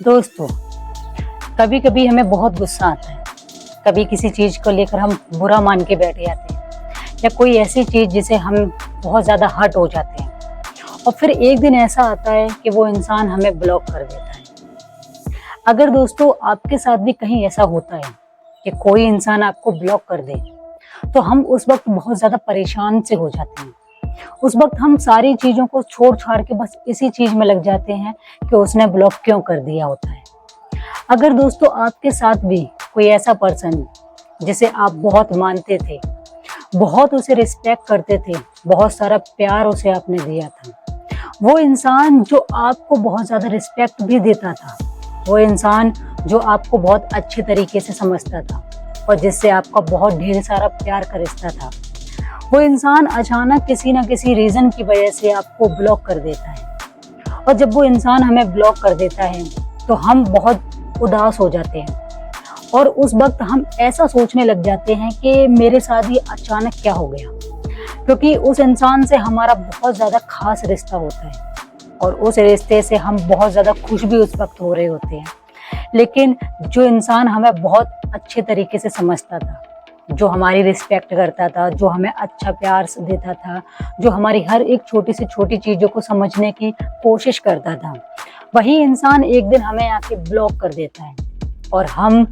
दोस्तों, कभी कभी हमें बहुत गुस्सा आता है। कभी किसी चीज को लेकर हम बुरा मान के बैठ जाते हैं या कोई ऐसी चीज जिसे हम बहुत ज्यादा हर्ट हो जाते हैं और फिर एक दिन ऐसा आता है कि वो इंसान हमें ब्लॉक कर देता है। अगर दोस्तों आपके साथ भी कहीं ऐसा होता है कि कोई इंसान आपको ब्लॉक कर दे तो हम उस वक्त बहुत ज्यादा परेशान से हो जाते हैं। उस वक्त हम सारी चीजों को छोड़ छाड़ के बस इसी चीज में लग जाते हैं कि उसने ब्लॉक क्यों कर दिया होता है। अगर दोस्तों आपके साथ भी कोई ऐसा पर्सन जिसे आप बहुत मानते थे, बहुत उसे रिस्पेक्ट करते थे, बहुत सारा प्यार उसे आपने दिया था, वो इंसान जो आपको बहुत ज्यादा रिस्पेक्ट भी देता था, वो इंसान जो आपको बहुत अच्छे तरीके से समझता था और जिससे आपका बहुत ढेर सारा प्यार का रिश्ता था, वो इंसान अचानक किसी ना किसी रीजन की वजह से आपको ब्लॉक कर देता है। और जब वो इंसान हमें ब्लॉक कर देता है तो हम बहुत उदास हो जाते हैं और उस वक्त हम ऐसा सोचने लग जाते हैं कि मेरे साथ ये अचानक क्या हो गया, क्योंकि उस इंसान से हमारा बहुत ज़्यादा खास रिश्ता होता है और उस रिश्ते से हम बहुत ज़्यादा खुश भी उस वक्त हो रहे होते हैं। लेकिन जो इंसान हमें बहुत अच्छे तरीके से समझता था, जो हमारी रिस्पेक्ट करता था, जो हमें अच्छा प्यार देता था, जो हमारी हर एक छोटी से छोटी चीज़ों को समझने की कोशिश करता था, वही इंसान एक दिन हमें आके ब्लॉक कर देता है और हम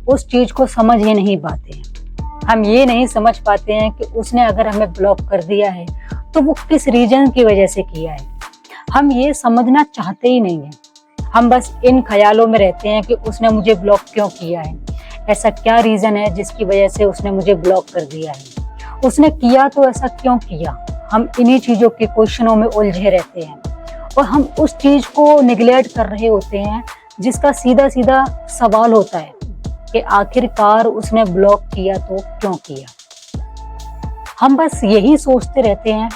उस चीज़ को समझ ही नहीं पाते हैं। हम ये नहीं समझ पाते हैं कि उसने अगर हमें ब्लॉक कर दिया है तो वो किस रीजन की वजह से किया है। हम ये समझना चाहते ही नहीं हैं। हम बस इन ख्यालों में रहते हैं कि उसने मुझे ब्लॉक क्यों किया है, ऐसा क्या रीजन है जिसकी वजह से उसने मुझे ब्लॉक कर दिया है, उसने किया तो ऐसा क्यों किया। हम इन्हीं चीज़ों के क्वेश्चनों में उलझे रहते हैं और हम उस चीज़ को निगलेक्ट कर रहे होते हैं जिसका सीधा सीधा सवाल होता है कि आखिरकार उसने ब्लॉक किया तो क्यों किया। हम बस यही सोचते रहते हैं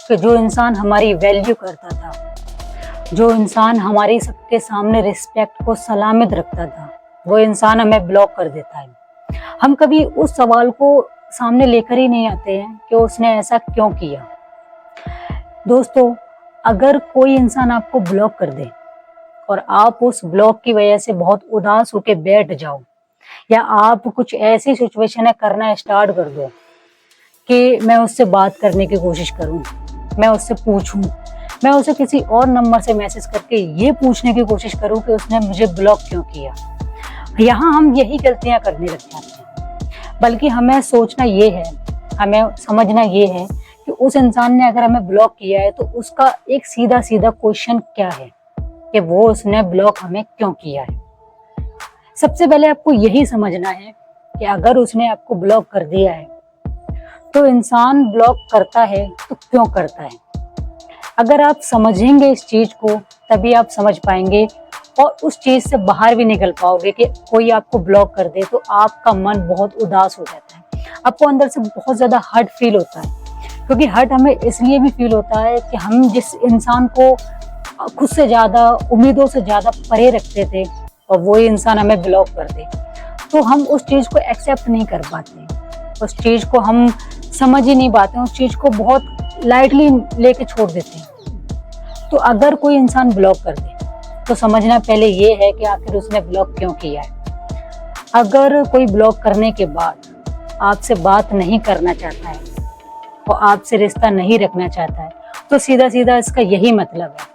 कि जो इंसान हमारी वैल्यू करता था, जो इंसान हमारी सबके सामने रिस्पेक्ट को सलामत रखता था, वो इंसान हमें ब्लॉक कर देता है। हम कभी उस सवाल को सामने लेकर ही नहीं आते हैं कि उसने ऐसा क्यों किया। दोस्तों, अगर कोई इंसान आपको ब्लॉक कर दे और आप उस ब्लॉक की वजह से बहुत उदास होकर बैठ जाओ या आप कुछ ऐसी सिचुएशन करना स्टार्ट कर दो कि मैं उससे बात करने की कोशिश करूं, मैं उससे पूछूं, मैं उसे किसी और नंबर से मैसेज करके ये पूछने की कोशिश करूं कि उसने मुझे ब्लॉक क्यों किया, यहाँ हम यही गलतियां करने लग जाते हैं। बल्कि हमें सोचना ये है, हमें समझना ये है कि उस इंसान ने अगर हमें ब्लॉक किया है तो उसका एक सीधा सीधा क्वेश्चन क्या है कि वो उसने ब्लॉक हमें क्यों किया है। सबसे पहले आपको यही समझना है कि अगर उसने आपको ब्लॉक कर दिया है तो इंसान ब्लॉक करता है तो क्यों करता है। अगर आप समझेंगे इस चीज को तभी आप समझ पाएंगे और उस चीज से बाहर भी निकल पाओगे कि कोई आपको ब्लॉक कर दे तो आपका मन बहुत उदास हो जाता है, आपको अंदर से बहुत ज्यादा हर्ट फील होता है। क्योंकि हर्ट हमें इसलिए भी फील होता है कि हम जिस इंसान को खुद से ज्यादा, उम्मीदों से ज्यादा परे रखते थे और वो इंसान हमें ब्लॉक कर दे तो हम उस चीज को एक्सेप्ट नहीं कर पाते, उस चीज को हम समझ ही नहीं पाते, उस चीज को बहुत लाइटली लेके छोड़ देते हैं। तो अगर कोई इंसान ब्लॉक कर दे तो समझना पहले ये है कि आखिर उसने ब्लॉक क्यों किया है। अगर कोई ब्लॉक करने के बाद आपसे बात नहीं करना चाहता है और आपसे रिश्ता नहीं रखना चाहता है तो सीधा सीधा इसका यही मतलब है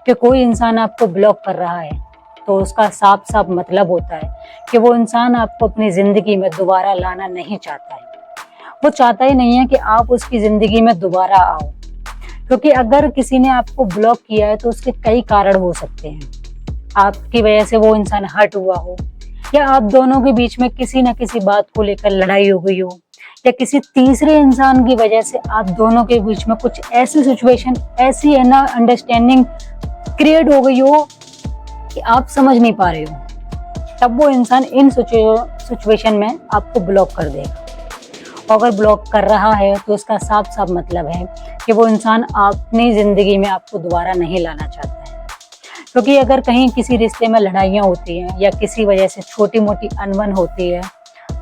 कि कोई इंसान आपको ब्लॉक कर रहा है तो उसका साफ साफ मतलब होता है कि वो इंसान आपको अपनी जिंदगी में दोबारा लाना नहीं चाहता है। वो चाहता ही नहीं है कि आप उसकी जिंदगी में दोबारा आओ, क्योंकि अगर किसी ने आपको ब्लॉक किया है तो उसके कई कारण हो सकते हैं। आपकी वजह से वो इंसान हर्ट हुआ हो, या आप दोनों के बीच में किसी न किसी बात को लेकर लड़ाई हो गई हो, या किसी तीसरे इंसान की वजह से आप दोनों के बीच में कुछ ऐसी सिचुएशन, ऐसी है ना अंडरस्टैंडिंग क्रिएट हो गई हो कि आप समझ नहीं पा रहे हो, तब वो इंसान इन सिचुएशन में आपको ब्लॉक कर देगा। अगर ब्लॉक कर रहा है तो इसका साफ साफ मतलब है कि वो इंसान अपनी जिंदगी में आपको दोबारा नहीं लाना चाहता है। क्योंकि अगर कहीं किसी रिश्ते में लड़ाइयाँ होती हैं या किसी वजह से छोटी मोटी अनबन होती है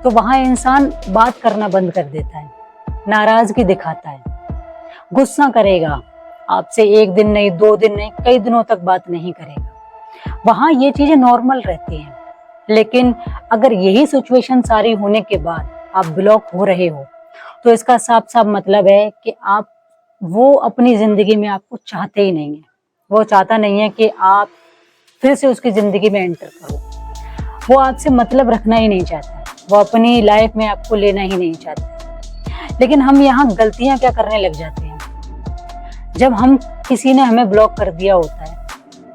तो वहाँ इंसान बात करना बंद कर देता है, नाराजगी दिखाता है, गुस्सा करेगा, आपसे एक दिन नहीं, 2 दिन नहीं, कई दिनों तक बात नहीं करेगा। वहाँ ये चीजें नॉर्मल रहती हैं। लेकिन अगर यही सिचुएशन सारी होने के बाद आप ब्लॉक हो रहे हो, तो इसका साफ साफ मतलब है कि आप वो अपनी जिंदगी में आपको चाहते ही नहीं है। वो चाहता नहीं है कि आप फिर से उसकी जिंदगी में एंटर करो। वो आपसे मतलब रखना ही नहीं चाहता, वो अपनी लाइफ में आपको लेना ही नहीं चाहता। लेकिन हम यहाँ गलतियां क्या करने लग जाते हैं, जब हम किसी ने हमें ब्लॉक कर दिया होता है,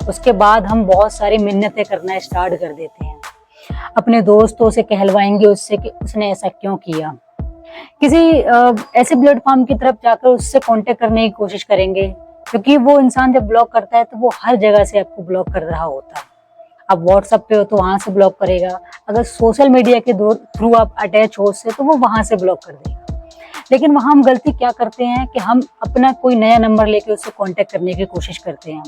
उसके बाद हम बहुत सारी मिन्नतें करना स्टार्ट कर देते हैं। अपने दोस्तों से कहलवाएंगे उससे कि उसने ऐसा क्यों किया। किसी ऐसे प्लेटफॉर्म की तरफ जाकर उससे कांटेक्ट करने की कोशिश करेंगे, क्योंकि वो इंसान जब ब्लॉक करता है तो वो हर जगह से आपको ब्लॉक कर रहा होता है। आप व्हाट्सएप पे हो तो वहां से ब्लॉक करेगा, अगर सोशल मीडिया के थ्रू आप अटैच हो उससे तो वो वहां से ब्लॉक कर देगा। लेकिन वहां हम गलती क्या करते हैं कि हम अपना कोई नया नंबर लेके उससे कांटेक्ट करने की कोशिश करते हैं,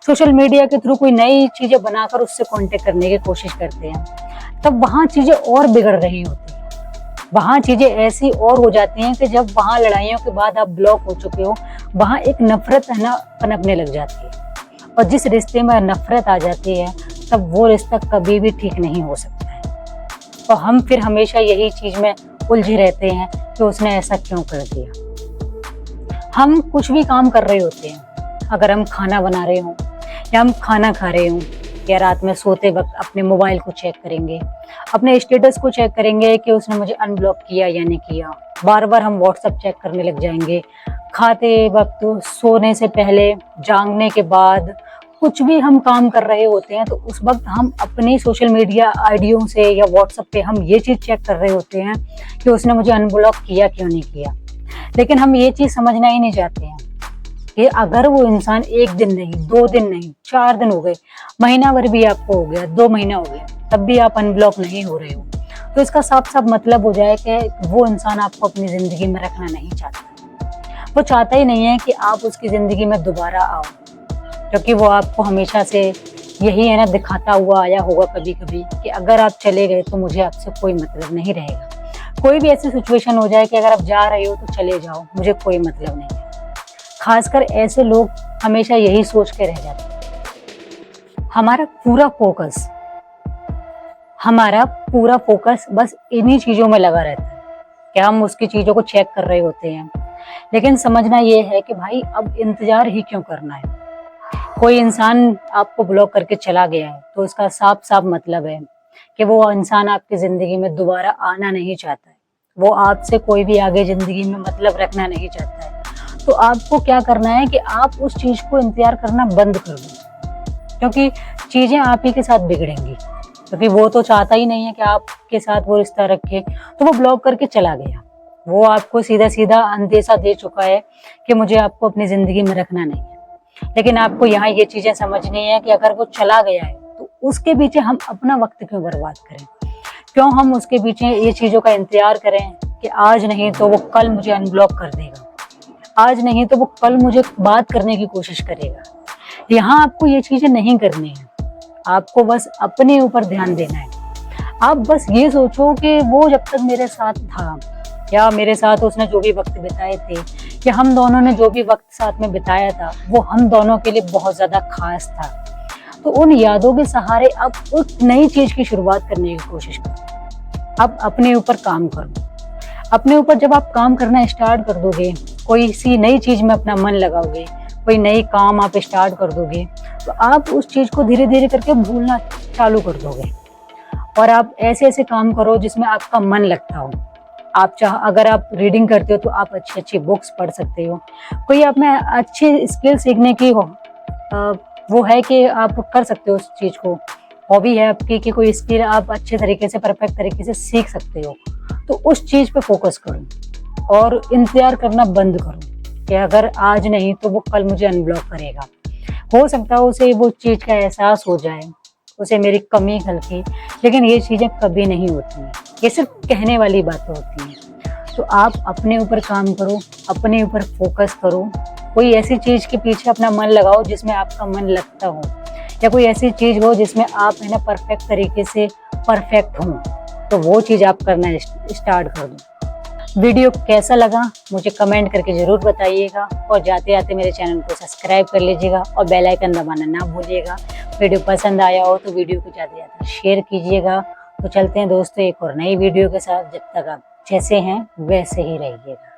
सोशल मीडिया के थ्रू कोई नई चीजें बनाकर उससे कांटेक्ट करने की कोशिश करते हैं। तब वहां चीजें और बिगड़ रही होती हैं। वहां चीजें ऐसी और हो जाती हैं कि जब वहां लड़ाइयों के बाद आप ब्लॉक हो चुके हो, वहां एक नफरत है ना पनपने लग जाती है। और जिस रिश्ते में नफरत आ जाती है तब वो रिश्ता कभी भी ठीक नहीं हो सकता है। और हम फिर हमेशा यही चीज में उलझे रहते हैं कि उसने ऐसा क्यों कर दिया। हम कुछ भी काम कर रहे होते हैं, अगर हम खाना बना रहे हों या हम खाना खा रहे हों या रात में सोते वक्त अपने मोबाइल को चेक करेंगे, अपने स्टेटस को चेक करेंगे कि उसने मुझे अनब्लॉक किया या नहीं किया। बार बार हम व्हाट्सएप चेक करने लग जाएंगे, खाते वक्त, सोने से पहले, जागने के बाद, कुछ भी हम काम कर रहे होते हैं तो उस वक्त हम अपनी सोशल मीडिया आईडियों से या व्हाट्सएप पे हम ये चीज चेक कर रहे होते हैं कि उसने मुझे अनब्लॉक किया क्यों नहीं किया। लेकिन हम ये चीज समझना ही नहीं चाहते हैं कि अगर वो इंसान 1 दिन नहीं, 2 दिन नहीं, 4 दिन हो गए, महीना भर भी आपको हो गया, 2 महीना हो गया, तब भी आप अनब्लॉक नहीं हो रहे हो, तो इसका साफ साफ मतलब हो जाए कि वो इंसान आपको अपनी जिंदगी में रखना नहीं चाहता। वो चाहता ही नहीं है कि आप उसकी जिंदगी में दोबारा आओ, क्योंकि वो आपको हमेशा से यही है ना दिखाता हुआ आया होगा कभी कभी कि अगर आप चले गए तो मुझे आपसे कोई मतलब नहीं रहेगा। कोई भी ऐसी सिचुएशन हो जाए कि अगर आप जा रहे हो तो चले जाओ, मुझे कोई मतलब नहीं है। खासकर ऐसे लोग हमेशा यही सोच के रह जाते हैं। हमारा पूरा फोकस बस इन्हीं चीजों में लगा रहता है कि हम उसकी चीजों को चेक कर रहे होते हैं। लेकिन समझना ये है कि भाई अब इंतजार ही क्यों करना है। कोई इंसान आपको ब्लॉक करके चला गया है तो उसका साफ साफ मतलब है कि वो इंसान आपकी जिंदगी में दोबारा आना नहीं चाहता है। वो आपसे कोई भी आगे जिंदगी में मतलब रखना नहीं चाहता है। तो आपको क्या करना है कि आप उस चीज को इंतजार करना बंद कर दो, क्योंकि चीजें आप ही के साथ बिगड़ेंगी। क्योंकि वो तो चाहता ही नहीं है कि आपके साथ वो रिश्ता रखे, तो वो ब्लॉक करके चला गया। वो आपको सीधा सीधा अंदेशा दे चुका है कि मुझे आपको अपनी जिंदगी में रखना नहीं है। लेकिन आपको यहाँ ये चीजें समझनी है कि अगर वो चला गया है तो उसके पीछे हम अपना वक्त क्यों बर्बाद करें, क्यों हम उसके पीछे ये चीजों का इंतजार करें कि आज नहीं तो वो कल मुझे अनब्लॉक कर देगा, आज नहीं तो वो कल मुझे बात करने की कोशिश करेगा। यहाँ आपको ये चीजें नहीं करनी है। आपको बस अपने ऊपर ध्यान देना है। आप बस ये सोचो कि वो जब तक मेरे साथ था या मेरे साथ उसने जो भी वक्त बिताए थे या हम दोनों ने जो भी वक्त साथ में बिताया था वो हम दोनों के लिए बहुत ज्यादा खास था। तो उन यादों के सहारे अब उस नई चीज की शुरुआत करने की कोशिश करो। अब अपने ऊपर काम करो। अपने ऊपर जब आप काम करना स्टार्ट कर दोगे, कोई सी नई चीज में अपना मन लगाओगे, कोई नई काम आप स्टार्ट कर दोगे, तो आप उस चीज को धीरे धीरे करके भूलना चालू कर दोगे। और आप ऐसे ऐसे काम करो जिसमें आपका मन लगता हो। अगर आप रीडिंग करते हो तो आप अच्छी अच्छी बुक्स पढ़ सकते हो। कोई आप में अच्छी स्किल सीखने की हो वो है कि आप कर सकते हो उस चीज को। हॉबी है आपकी कि कोई स्किल आप अच्छे तरीके से, परफेक्ट तरीके से सीख सकते हो, तो उस चीज पे फोकस करो और इंतजार करना बंद करो कि अगर आज नहीं तो वो कल मुझे अनब्लॉक करेगा। हो सकता है उसे वो चीज का एहसास हो जाए, उसे मेरी कमी खलकी, लेकिन ये चीजें कभी नहीं होती हैं। ये सिर्फ कहने वाली बातें होती हैं। तो आप अपने ऊपर काम करो, अपने ऊपर फोकस करो। कोई ऐसी चीज के पीछे अपना मन लगाओ जिसमें आपका मन लगता हो, या कोई ऐसी चीज हो जिसमें आप है ना परफेक्ट तरीके से परफेक्ट हो, तो वो चीज आप करना स्टार्ट कर दो। वीडियो कैसा लगा मुझे कमेंट करके जरूर बताइएगा, और जाते जाते मेरे चैनल को सब्सक्राइब कर लीजिएगा और बेल आइकन दबाना ना भूलिएगा। वीडियो पसंद आया हो तो वीडियो को ज़्यादा से ज़्यादा शेयर कीजिएगा। तो चलते हैं दोस्तों एक और नई वीडियो के साथ। जब तक आप जैसे हैं वैसे ही रहिएगा।